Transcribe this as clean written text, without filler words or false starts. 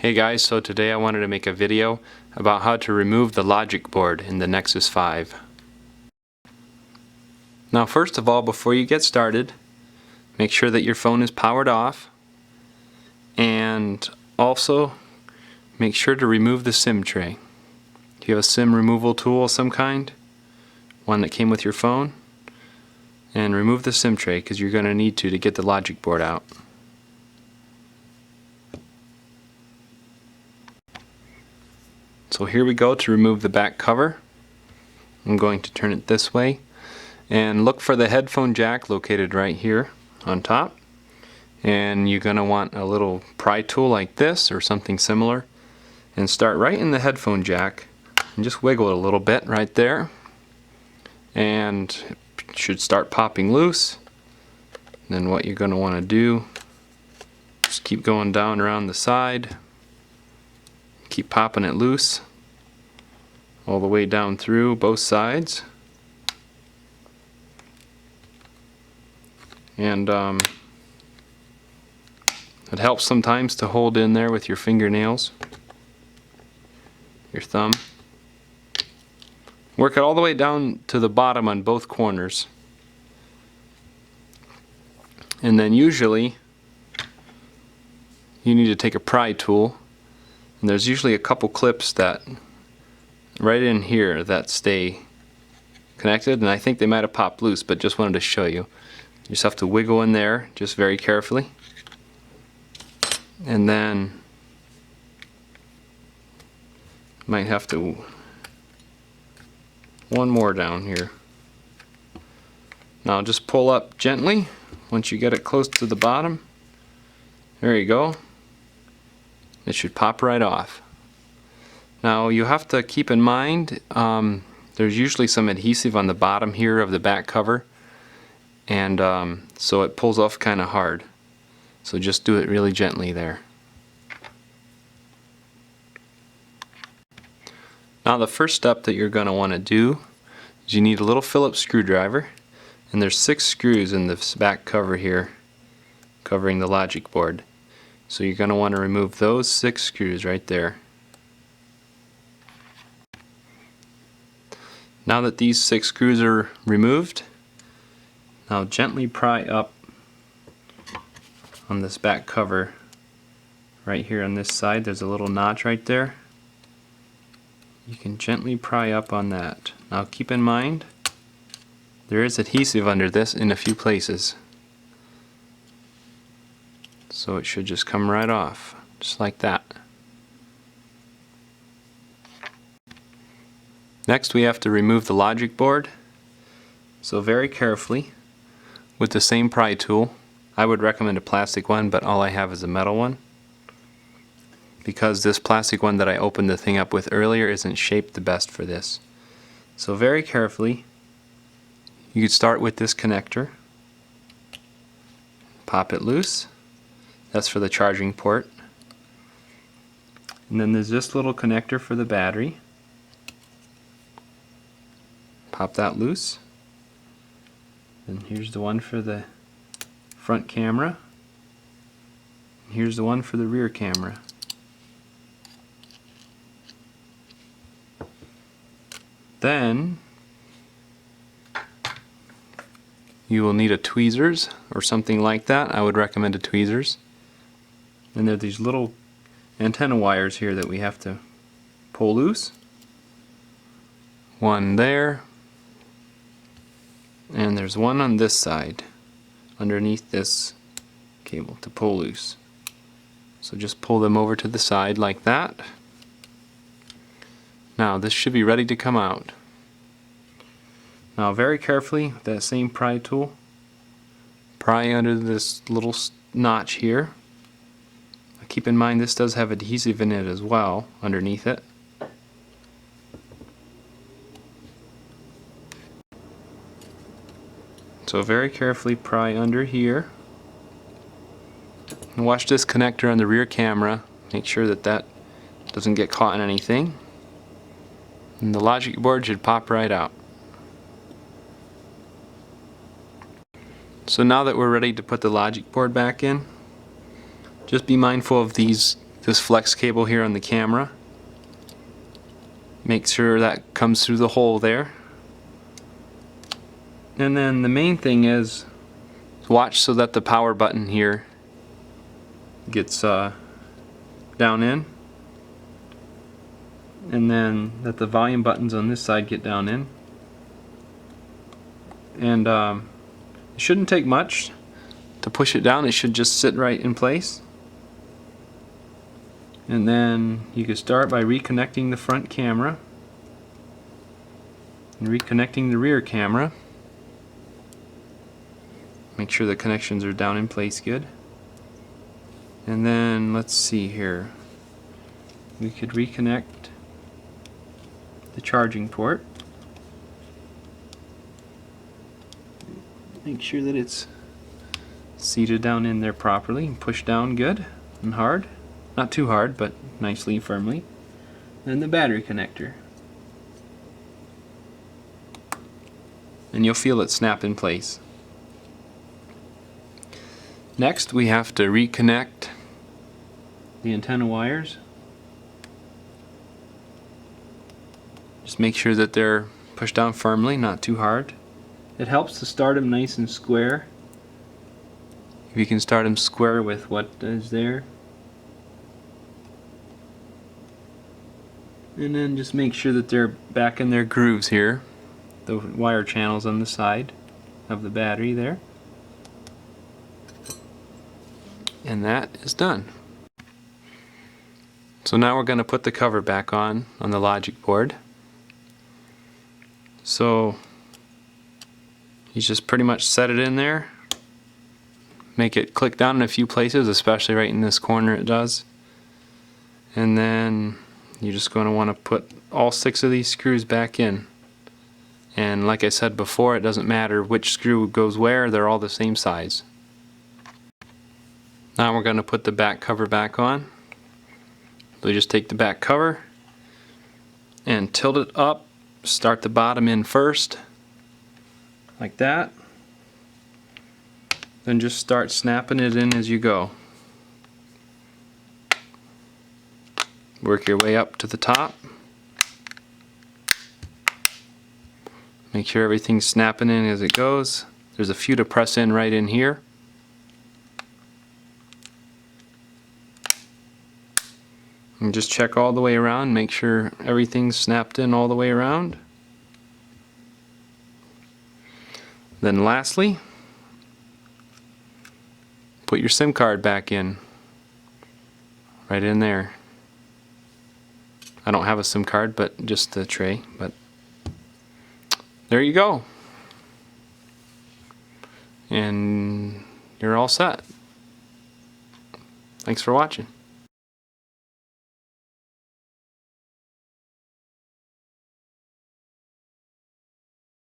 Hey guys, so today I wanted to make a video about how to remove the logic board in the Nexus 5. Now first of all, before you get started, make sure that your phone is powered off, and also make sure to remove the SIM tray. If you have a SIM removal tool of some kind, one that came with your phone, and remove the SIM tray because you're going to need to get the logic board out. So here we go to remove the back cover. I'm going to turn it this way and look for the headphone jack located right here on top, and you're going to want a little pry tool like this or something similar and start right in the headphone jack and just wiggle it a little bit right there, and it should start popping loose. And then what you're going to want to do, just keep going down around the side, keep popping it loose all the way down through both sides. And it helps sometimes to hold in there with your fingernails, your thumb. Work it all the way down to the bottom on both corners. And then usually you need to take a pry tool, and there's usually a couple clips that right in here that stay connected, and I think they might have popped loose, but just wanted to show you. You just have to wiggle in there just very carefully, and then might have to one more down here. Now just pull up gently once you get it close to the bottom. There you go. It should pop right off. Now you have to keep in mind there's usually some adhesive on the bottom here of the back cover, and so it pulls off kind of hard. So just do it really gently there. Now the first step that you're going to want to do is you need a little Phillips screwdriver, and there's 6 screws in this back cover here covering the logic board. So you're going to want to remove those 6 screws right there. Now that these 6 screws are removed, now gently pry up on this back cover right here on this side. There's a little notch right there. You can gently pry up on that. Now keep in mind there is adhesive under this in a few places, so it should just come right off just like that. Next we have to remove the logic board, so very carefully with the same pry tool. I would recommend a plastic one, but all I have is a metal one because this plastic one that I opened the thing up with earlier isn't shaped the best for this. So very carefully, you could start with this connector, pop it loose. That's for the charging port. And then there's this little connector for the battery. Pop that loose. And here's the one for the front camera. And here's the one for the rear camera. Then you will need a tweezers or something like that. I would recommend a tweezers. And there are these little antenna wires here that we have to pull loose. One there, and there's one on this side underneath this cable to pull loose. So just pull them over to the side like that. Now this should be ready to come out. Now very carefully with that same pry tool, pry under this little notch here. Keep in mind this does have adhesive in it as well underneath it. So very carefully pry under here. And watch this connector on the rear camera. Make sure that that doesn't get caught in anything. And the logic board should pop right out. So now that we're ready to put the logic board back in, just be mindful of these this flex cable here on the camera. Make sure that comes through the hole there. And then the main thing is watch so that the power button here gets down in, and then that the volume buttons on this side get down in. And it shouldn't take much to push it down. It should just sit right in place. And then you can start by reconnecting the front camera and reconnecting the rear camera. Make sure the connections are down in place good. And then let's see here. We could reconnect the charging port. Make sure that it's seated down in there properly and push down good and hard. Not too hard, but nicely, firmly. And the battery connector. And you'll feel it snap in place. Next, we have to reconnect the antenna wires. Just make sure that they're pushed down firmly, not too hard. It helps to start them nice and square. If you can start them square with what is there. And then just make sure that they're back in their grooves here. The wire channels on the side of the battery there. And that is done. So now we're going to put the cover back on the logic board. So you just pretty much set it in there. Make it click down in a few places, especially right in this corner it does. And then you're just going to want to put all 6 of these screws back in. And like I said before, it doesn't matter which screw goes where, they're all the same size. Now we're going to put the back cover back on. So you just take the back cover and tilt it up, start the bottom in first, like that. Then just start snapping it in as you go. Work your way up to the top. Make sure everything's snapping in as it goes. There's a few to press in right in here. And just check all the way around, make sure everything's snapped in all the way around. Then lastly, put your SIM card back in. Right in there. I don't have a SIM card, but just the tray. But there you go. And you're all set. Thanks for watching.